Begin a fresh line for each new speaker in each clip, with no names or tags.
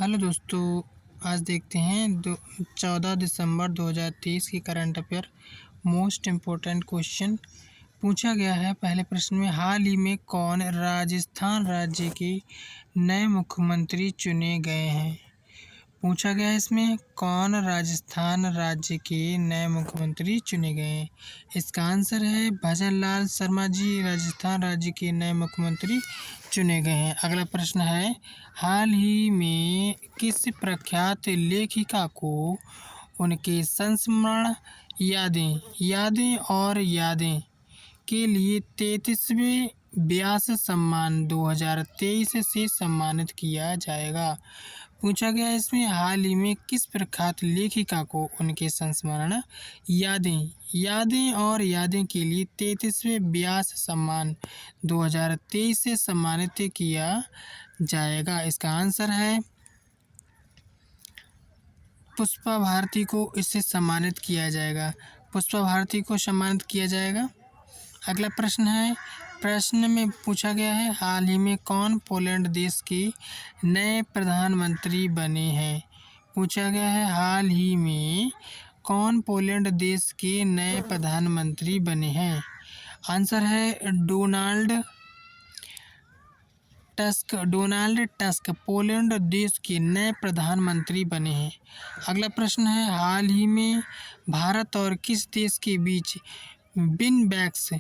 Hello दोस्तों, आज देखते हैं 14 दिसंबर 2023 की current affair most important question पूछा गया है। पहले प्रश्न में हाल ही में कौन राजस्थान राज्य के नए मुख्यमंत्री चुने गए हैं। पूछा गया है इसमें कौन राजस्थान राज्य के नए मुख्यमंत्री चुने गए हैं। इसका आंसर है भजन लाल शर्मा जी राजस्थान राज्य के नए मुख्यमंत्री चुने गए हैं। अगला प्रश्न है हाल ही में किस प्रख्यात लेखिका को उनके संस्मरण यादें और यादें के लिए 33वें व्यास सम्मान 2023 से सम्मानित किया जाएगा। पूछा गया है इसमें हाल ही में किस प्रख्यात लेखिका को उनके संस्मरण यादें और यादें के लिए 33वें व्यास सम्मान 2023 से सम्मानित किया जाएगा। इसका आंसर है पुष्पा भारती को इससे सम्मानित किया जाएगा। पुष्पा भारती को सम्मानित किया जाएगा। अगला प्रश्न है, प्रश्न में पूछा गया है हाल ही में कौन पोलैंड देश के नए प्रधानमंत्री बने हैं। पूछा गया है हाल ही में कौन पोलैंड देश के नए प्रधानमंत्री बने हैं। आंसर है डोनाल्ड टस्क पोलैंड देश के नए प्रधानमंत्री बने हैं। अगला प्रश्न है हाल ही में भारत और किस देश के बीच विनबैक्स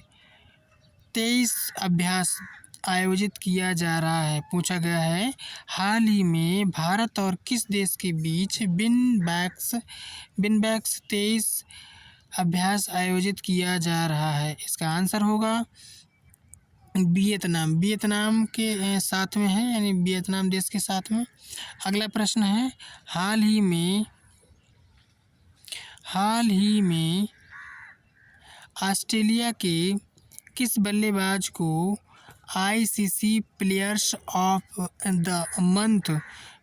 23 अभ्यास आयोजित किया जा रहा है। पूछा गया है हाल ही में भारत और किस देश के बीच विनबैक्स 23 अभ्यास आयोजित किया जा रहा है। इसका आंसर होगा वियतनाम के साथ में है, यानी वियतनाम देश के साथ में। अगला प्रश्न है हाल ही में ऑस्ट्रेलिया के किस बल्लेबाज को ICC players of the month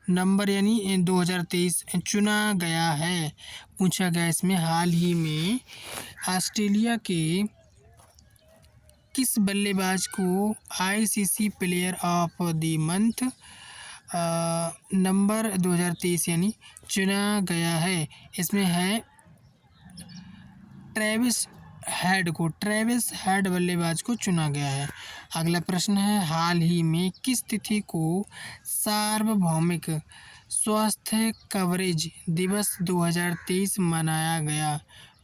number यानी 2023 चुना गया है। पूछा गया इसमें हाल ही में ऑस्ट्रेलिया के किस बल्लेबाज को ICC player of the month number 2023 यानी चुना गया है। इसमें है ट्रेविस हेड बल्लेबाज को चुना गया है। अगला प्रश्न है हाल ही में किस तिथि को सार्वभौमिक स्वास्थ्य कवरेज दिवस 2023 मनाया गया।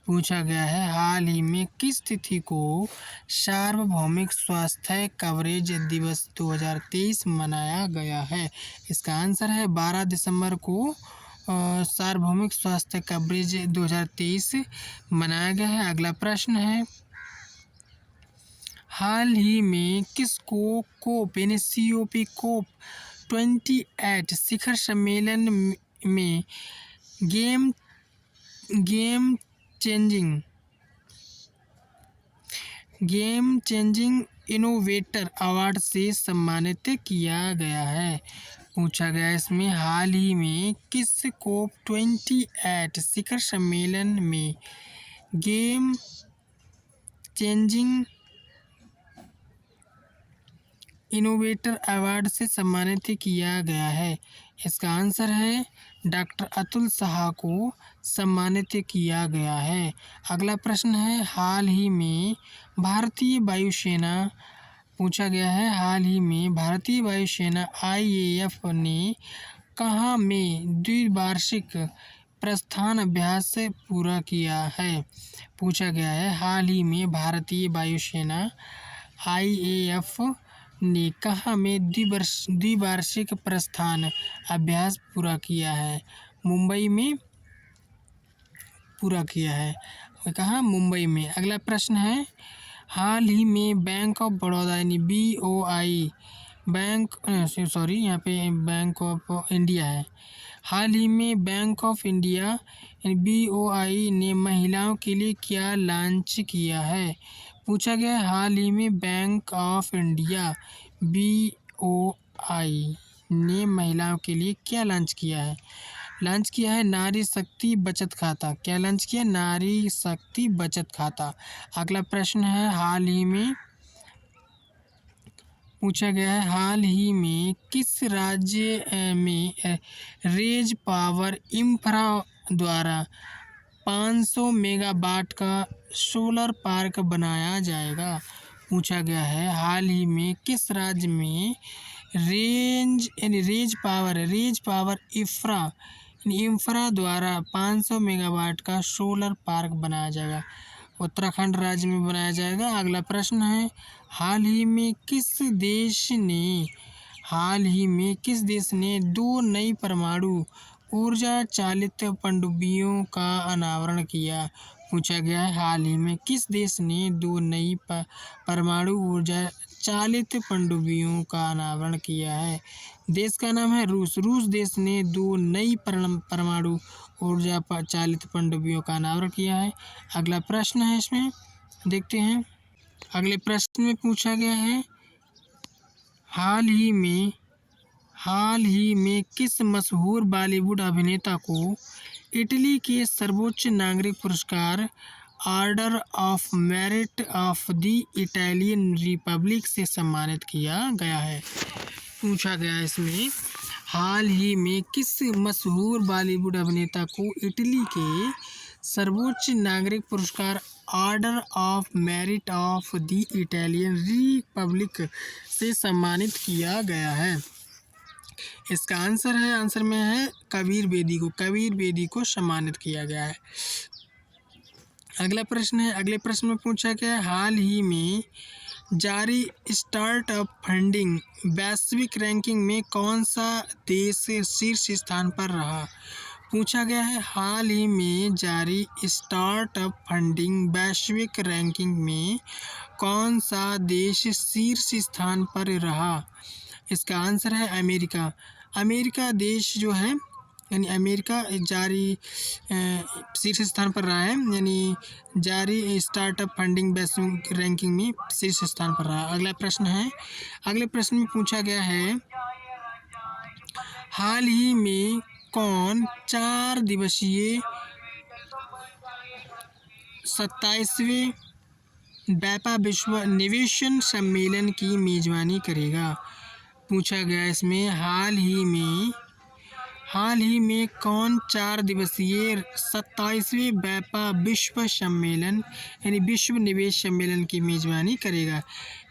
पूछा गया है हाल ही में किस तिथि को सार्वभौमिक स्वास्थ्य कवरेज दिवस 2023 मनाया गया है। इसका आंसर है 12 दिसंबर को सार्वभौमिक स्वास्थ्य कवरेज 2023 मनाया गया है। अगला प्रश्न है हाल ही में किसको कोप यानी COP 28 शिखर सम्मेलन में गेम चेंजिंग इनोवेटर अवार्ड से सम्मानित किया गया है। पूछा गया इसमें हाल ही में किस COP 28 शिखर सम्मेलन में गेम चेंजिंग इनोवेटर अवार्ड से सम्मानित किया गया है। इसका आंसर है डॉक्टर अतुल साहा को सम्मानित किया गया है। अगला प्रश्न है हाल ही में भारतीय वायुसेना पूछा गया है हाल ही में भारतीय वायुसेना IAF ने कहाँ में द्विवार्षिक प्रस्थान अभ्यास पूरा किया है। पूछा गया है हाल ही में भारतीय वायुसेना IAF ने कहाँ में द्विवार्षिक प्रस्थान अभ्यास पूरा किया है। मुंबई में पूरा किया है। कहाँ? मुंबई में। अगला प्रश्न है हाल ही में बैंक ऑफ बड़ौदा यानी BOI यहाँ पे बैंक ऑफ इंडिया है। हाल ही में बैंक ऑफ इंडिया यानी BOI ने महिलाओं के लिए क्या लॉन्च किया है। पूछा गया हाल ही में बैंक ऑफ इंडिया BOI ने महिलाओं के लिए क्या लॉन्च किया है। नारी शक्ति बचत खाता। क्या लॉन्च किया? नारी शक्ति बचत खाता। अगला प्रश्न है हाल ही में पूछा गया है हाल ही में किस राज्य में रेज पावर इंफ्रा द्वारा 500 मेगावाट का सोलर पार्क बनाया जाएगा। पूछा गया है हाल ही में किस राज्य में रेज पावर इंफ्रा द्वारा 500 मेगावाट का सोलर पार्क बनाया जाएगा। उत्तराखंड राज्य में बनाया जाएगा। अगला प्रश्न है हाल ही में किस देश ने 2 नई परमाणु ऊर्जा चालित पनडुब्बियों का अनावरण किया। पूछा गया है हाल ही में किस देश ने 2 नई परमाणु ऊर्जा चालित पनडुब्बियों का अनावरण किया है। देश का नाम है रूस देश ने 2 नई परमाणु ऊर्जा चालित पनडुब्बियों का अनावरण किया है। अगला प्रश्न है इसमें देखते हैं। अगले प्रश्न में पूछा गया है हाल ही में किस मशहूर बॉलीवुड अभिनेता को इटली के सर्वोच्च नागरिक पुरस्कार order of merit of the Italian Republic से सम्मानित किया गया है। पूछा गया है इसमें हाल ही में किस मशहूर बॉलीवुड अभिनेता को इटली के सर्वोच्च नागरिक पुरस्कार order of merit of the Italian Republic से सम्मानित किया गया है। इसका आंसर में है कबीर बेदी को सम्मानित किया गया है। अगला प्रश्न है अगले प्रश्न में पूछा गया है हाल ही में जारी स्टार्टअप फंडिंग वैश्विक रैंकिंग में कौन सा देश शीर्ष स्थान पर रहा। पूछा गया है हाल ही में जारी स्टार्टअप फंडिंग वैश्विक रैंकिंग में कौन सा देश शीर्ष स्थान पर रहा। इसका आंसर है अमेरिका देश जो है यानी अमेरिका जारी शीर्ष स्थान पर रहा है यानी जारी स्टार्टअप फंडिंग वैश्विक रैंकिंग में शीर्ष स्थान पर रहा। अगला प्रश्न है अगले प्रश्न में पूछा गया है हाल ही में कौन 4 दिवसीय 27वें व्यापा विश्व निवेशन सम्मेलन की मेज़बानी करेगा। पूछा गया इसमें हाल ही में कौन 4 दिवसीय 27वें व्यापा विश्व सम्मेलन यानी विश्व निवेश सम्मेलन की मेज़बानी करेगा।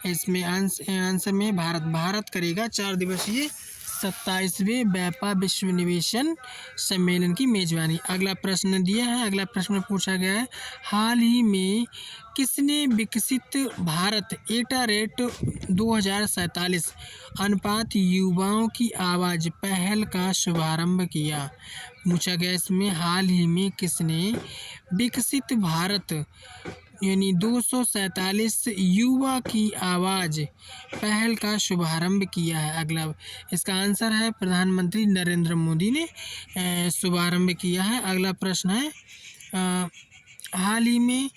इसमें आंसर में भारत करेगा 4 दिवसीय 27वें व्यापा विश्व निवेशन सम्मेलन की मेज़बानी। अगला प्रश्न दिया है अगला प्रश्न पूछा गया है हाल ही में किसने विकसित भारत एटा रेट 2047 अनुपात युवाओं की आवाज़ पहल का शुभारंभ किया। पूछा गया इसमें हाल ही में किसने विकसित भारत यानी 247 युवा की आवाज़ पहल का शुभारंभ किया है। अगला इसका आंसर है प्रधानमंत्री नरेंद्र मोदी ने शुभारंभ किया है। अगला प्रश्न है हाल ही में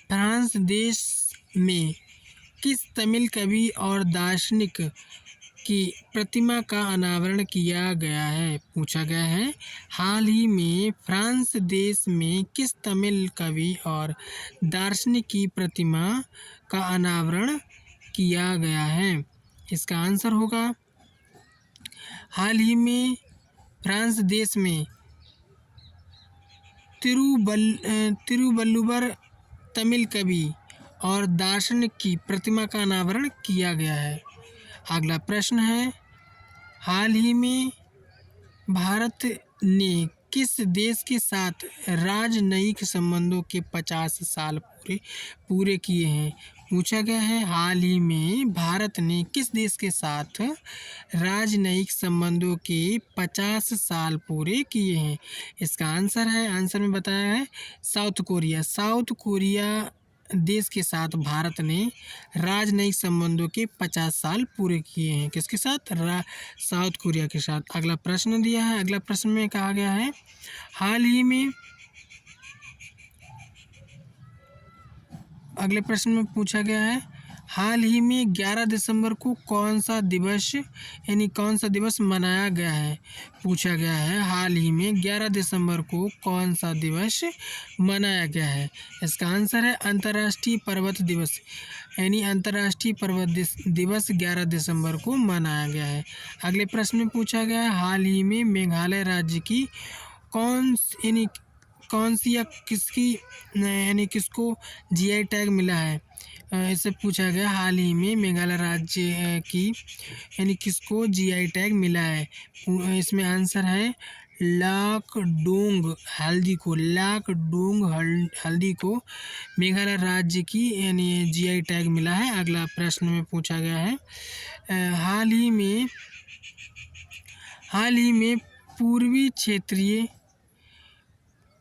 फ्रांस देश में किस तमिल कवि और दार्शनिक की प्रतिमा का अनावरण किया गया है। पूछा गया है हाल ही में फ्रांस देश में किस तमिल कवि और दार्शनिक की प्रतिमा का अनावरण किया गया है। इसका आंसर होगा हाल ही में फ्रांस देश में तिरुवल्लुवर तमिल कवि और दार्शनिक की प्रतिमा का अनावरण किया गया है। अगला प्रश्न है हाल ही में भारत ने किस देश के साथ राजनयिक संबंधों के 50 साल पूरे किए हैं। पूछा गया है हाल ही में भारत ने किस देश के साथ राजनयिक संबंधों के 50 साल पूरे किए हैं। इसका आंसर में बताया है साउथ कोरिया देश के साथ भारत ने राजनयिक संबंधों के 50 साल पूरे किए हैं। किसके साथ साउथ कोरिया के साथ। अगला प्रश्न दिया है अगला प्रश्न में कहा गया है अगले प्रश्न में पूछा गया है हाल ही में 11 दिसंबर को कौन सा दिवस मनाया गया है? पूछा गया है हाल ही में 11 दिसंबर को कौन सा दिवस मनाया गया है? इसका आंसर है अंतर्राष्ट्रीय पर्वत दिवस, यानी अंतर्राष्ट्रीय पर्वत दिवस 11 दिसंबर को मनाया गया है। अगले प्रश्न में पूछा गया है हाल ही में मेघालय राज्य की कौन सी या किसको जीआई टैग मिला है? इससे पूछा गया हाल ही में मेघालय राज्य की किसको जीआई टैग मिला है? इसमें आंसर है लाकडोंग हल्दी को मेघालय राज्य की जीआई टैग मिला है। अगला प्रश्न में पूछा गया है हाल ही में पूर्वी क्षेत्रीय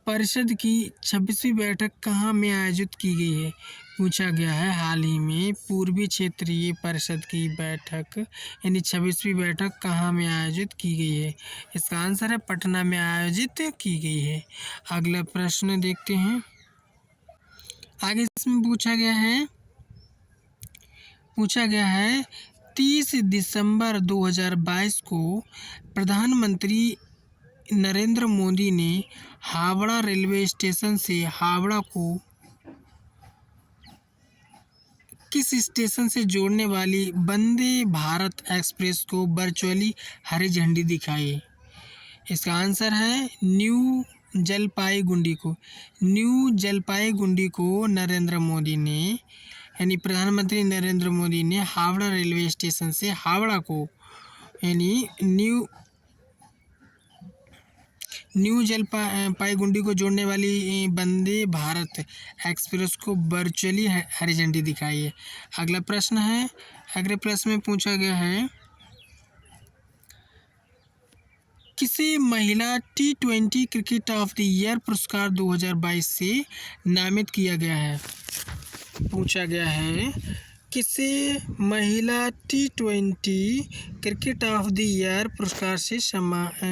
परिषद की 26वीं बैठक कहाँ में आयोजित की गई है? पूछा गया है हाल ही में पूर्वी क्षेत्रीय परिषद की बैठक 26वीं बैठक कहाँ में आयोजित की गई है? इसका आंसर है पटना में आयोजित की गई है। अगला प्रश्न देखते हैं। आगे इसमें पूछा गया है 30 दिसंबर 2022 को प्रधानमंत्री नरेंद्र मोदी ने हावड़ा रेलवे स्टेशन से हावड़ा को किस स्टेशन से जोड़ने वाली वंदे भारत एक्सप्रेस को वर्चुअली हरी झंडी दिखाई? इसका आंसर है न्यू जलपाईगुंडी को नरेंद्र मोदी ने प्रधानमंत्री नरेंद्र मोदी ने हावड़ा रेलवे स्टेशन से हावड़ा को न्यू जलपाईगुंडी को जोड़ने वाली वंदे भारत एक्सप्रेस को वर्चुअली हरी झंडी दिखाई है। अगला प्रश्न में पूछा गया है किसे महिला T20 cricket of the year पुरस्कार 2022 से नामित किया गया है? पूछा गया है किसे महिला T20 cricket of the year पुरस्कार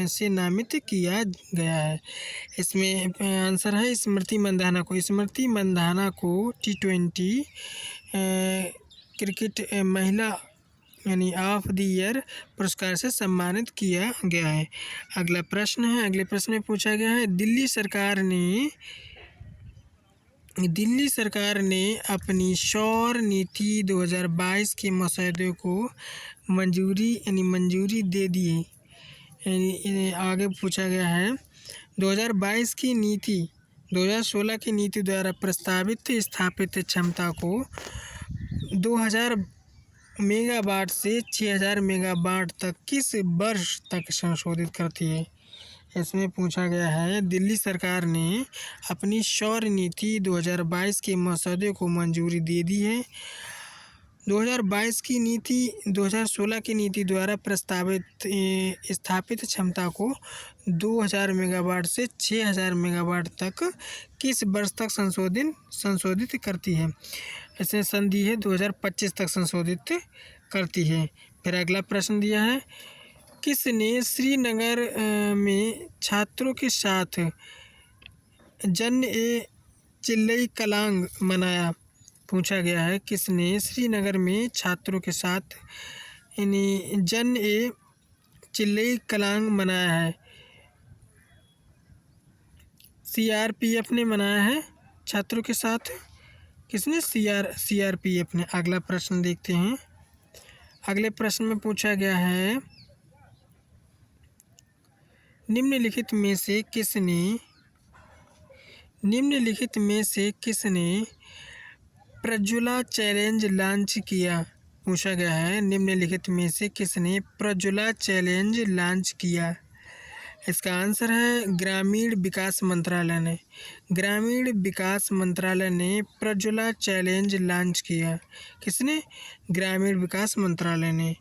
से नामित किया गया है? इसमें आंसर है स्मृति मंधाना को T20 क्रिकेट महिला ऑफ द ईयर पुरस्कार से सम्मानित किया गया है। अगले प्रश्न में पूछा गया है दिल्ली सरकार ने अपनी सौर नीति 2022 के मसौदे को मंजूरी दे दी है। आगे पूछा गया है 2022 की नीति 2016 की नीति द्वारा प्रस्तावित स्थापित क्षमता को 2000 मेगावाट से 6000 मेगावाट तक किस वर्ष तक संशोधित करती है? इसमें पूछा गया है दिल्ली सरकार ने अपनी सौर नीति 2022 के मसौदे को मंजूरी दे दी है। 2022 की नीति 2016 की नीति द्वारा प्रस्तावित स्थापित क्षमता को 2000 मेगावाट से 6000 मेगावाट तक किस वर्ष तक संशोधित करती है? इसे संधि है 2025 तक संशोधित करती है। फिर अगला प्रश्न दिया है किसने श्रीनगर में छात्रों के साथ जन-ए-चिल्लई-कलांग मनाया? पूछा गया है किसने श्रीनगर में छात्रों के साथ जन-ए-चिल्लई-कलांग मनाया है? CRPF ने मनाया है छात्रों के साथ। किसने? CRPF ने। अगला प्रश्न देखते हैं। अगले प्रश्न में पूछा गया है निम्नलिखित में से किसने प्रज्वला चैलेंज लॉन्च किया? पूछा गया है निम्नलिखित में से किसने प्रज्वला चैलेंज लॉन्च किया? इसका आंसर है ग्रामीण विकास मंत्रालय ने प्रज्वला चैलेंज लॉन्च किया। किसने? ग्रामीण विकास मंत्रालय ने।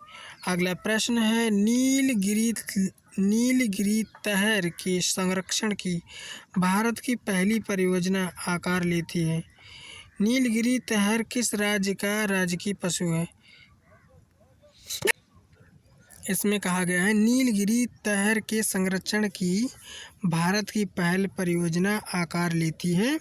अगला प्रश्न है नीलगिरी तहर के संरक्षण की भारत की पहली परियोजना आकार लेती है। नीलगिरी तहर किस राज्य का राजकीय पशु है? इसमें कहा गया है नीलगिरी तहर के संरक्षण की भारत की पहल परियोजना आकार लेती है।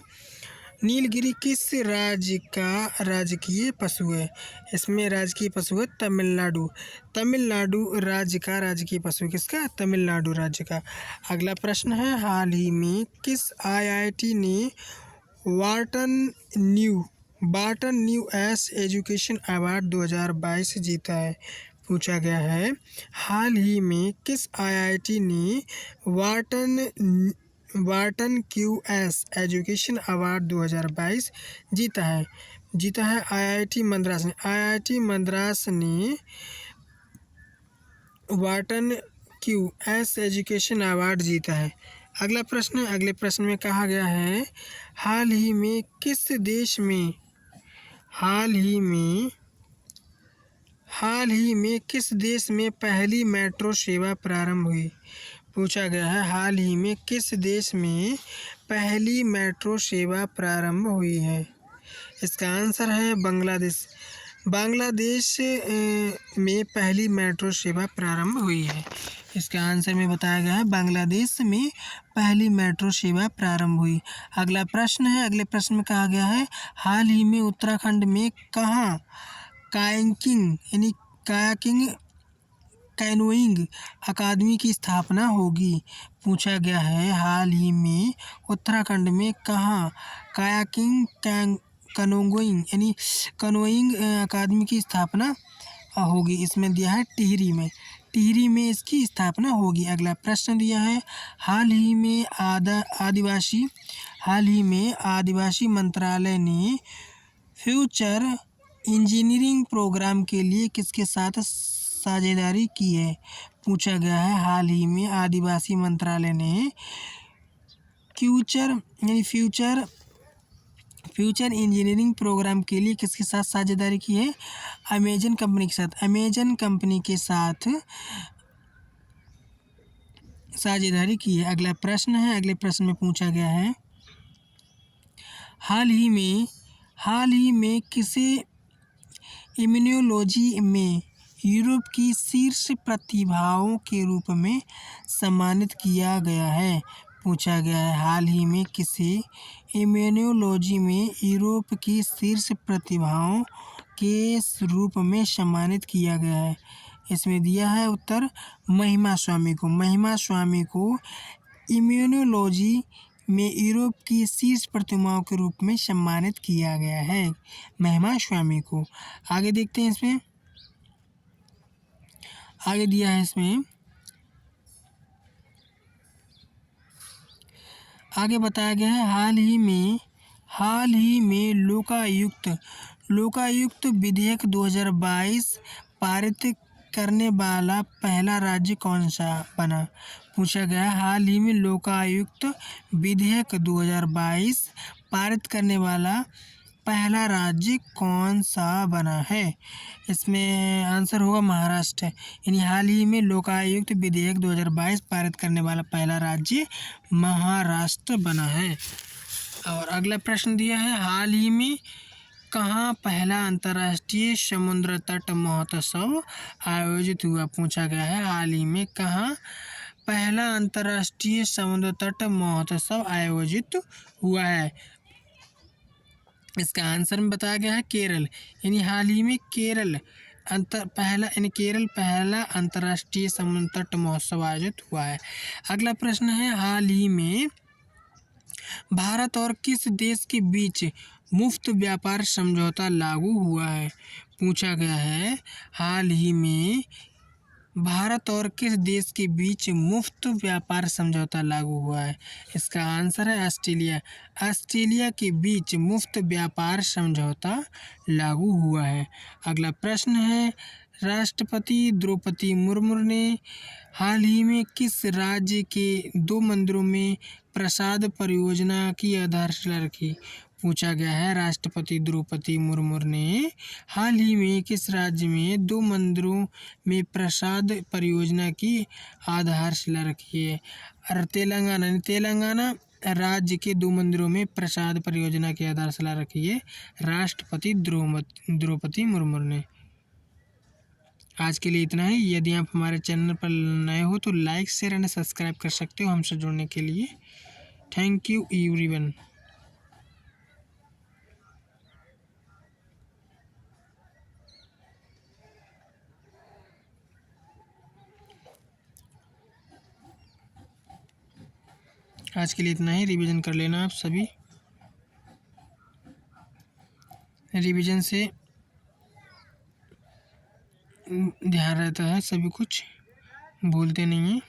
नीलगिरी किस राज्य का राजकीय पशु है? इसमें राजकीय पशु है तमिलनाडु। तमिलनाडु राज्य का राजकीय पशु किसका? तमिलनाडु राज्य का। अगला प्रश्न है, हाल ही में किस आईआईटी ने Wharton new S education award 2022 जीता है? पूछा गया है, हाल ही में किस आईआईटी ने वार्टन क्यूएस एजुकेशन अवार्ड 2022 जीता है? जीता है आईआईटी मद्रास ने। आईआईटी मद्रास ने वार्टन क्यूएस एजुकेशन अवार्ड जीता है। अगला प्रश्न, अगले प्रश्न में कहा गया है, हाल ही में किस देश में पहली मेट्रो सेवा प्रारंभ हुई? पूछा गया है, हाल ही में किस देश में पहली मेट्रो सेवा प्रारंभ हुई है? इसका आंसर है बांग्लादेश। बांग्लादेश में पहली मेट्रो सेवा प्रारंभ हुई है। इसका आंसर में बताया गया है बांग्लादेश में पहली मेट्रो सेवा प्रारंभ हुई। अगला प्रश्न है, अगले प्रश्न में कहा गया है, हाल ही में उत्तराखंड में कहाँ कैनोइंग अकादमी की स्थापना होगी? पूछा गया है, हाल ही में उत्तराखंड में कहाँ कनोइंग अकादमी की स्थापना होगी? इसमें दिया है टिहरी में इसकी स्थापना होगी। अगला प्रश्न दिया है, हाल ही में आदिवासी मंत्रालय ने फ्यूचर इंजीनियरिंग प्रोग्राम के लिए किसके साथ साझेदारी की है? पूछा गया है, हाल ही में आदिवासी मंत्रालय ने फ्यूचर इंजीनियरिंग प्रोग्राम के लिए किसके साथ साझेदारी की है? अमेजन कंपनी के साथ साझेदारी की है। अगला प्रश्न है, अगले प्रश्न में पूछा गया है, हाल ही में किसे इम्यूनोलॉजी में यूरोप की शीर्ष प्रतिभाओं के रूप में सम्मानित किया गया है? पूछा गया है, हाल ही में किसे इम्यूनोलॉजी में यूरोप की शीर्ष प्रतिभाओं के रूप में सम्मानित किया गया है? इसमें दिया है उत्तर महिमा स्वामी को इम्यूनोलॉजी में यूरोप की शीर्ष प्रतिभाओं के रूप में सम्मानित किया गया है, महिमा स्वामी को। आगे देखते हैं, इसमें आगे दिया है, इसमें आगे बताया गया है, हाल ही में लोकायुक्त विधेयक 2022 पारित करने वाला पहला राज्य कौन सा बना? पूछा गया, हाल ही में लोकायुक्त विधेयक 2022 पारित करने वाला पहला राज्य कौन सा बना है? इसमें आंसर होगा महाराष्ट्र। यानी हाल ही में लोकायुक्त विधेयक 2022 पारित करने वाला पहला राज्य महाराष्ट्र बना है। और अगला प्रश्न दिया है, हाल ही में कहाँ पहला अंतर्राष्ट्रीय समुद्र तट महोत्सव आयोजित हुआ? पूछा गया है, हाल ही में कहाँ पहला अंतर्राष्ट्रीय समुद्र तट महोत्सव आयोजित हुआ है? इसका आंसर में बताया गया है केरल। यानी हाल ही में केरल पहला अंतर्राष्ट्रीय समुद्र तट महोत्सव आयोजित हुआ है। अगला प्रश्न है, हाल ही में भारत और किस देश के बीच मुफ्त व्यापार समझौता लागू हुआ है? पूछा गया है, हाल ही में भारत और किस देश के बीच मुफ्त व्यापार समझौता लागू हुआ है? इसका आंसर है ऑस्ट्रेलिया के बीच मुफ्त व्यापार समझौता लागू हुआ है। अगला प्रश्न है, राष्ट्रपति द्रौपदी मुर्मू ने हाल ही में किस राज्य के 2 मंदिरों में प्रसाद परियोजना की आधारशिला रखी? पूछा गया है, राष्ट्रपति द्रौपदी मुर्मू ने हाल ही में किस राज्य में 2 मंदिरों में प्रसाद परियोजना की आधारशिला रखी है? और तेलंगाना राज्य के 2 मंदिरों में प्रसाद परियोजना की आधारशिला रखी है राष्ट्रपति द्रौपदी मुर्मू ने। आज के लिए इतना ही। यदि आप हमारे चैनल पर नए हो तो लाइक, शेयर एंड सब्सक्राइब कर सकते हो हमसे जुड़ने के लिए। Thank you everyone. आज के लिए इतना ही। रिवीजन कर लेना आप सभी। रिवीजन से ध्यान रहता है, सभी कुछ भूलते नहीं हैं।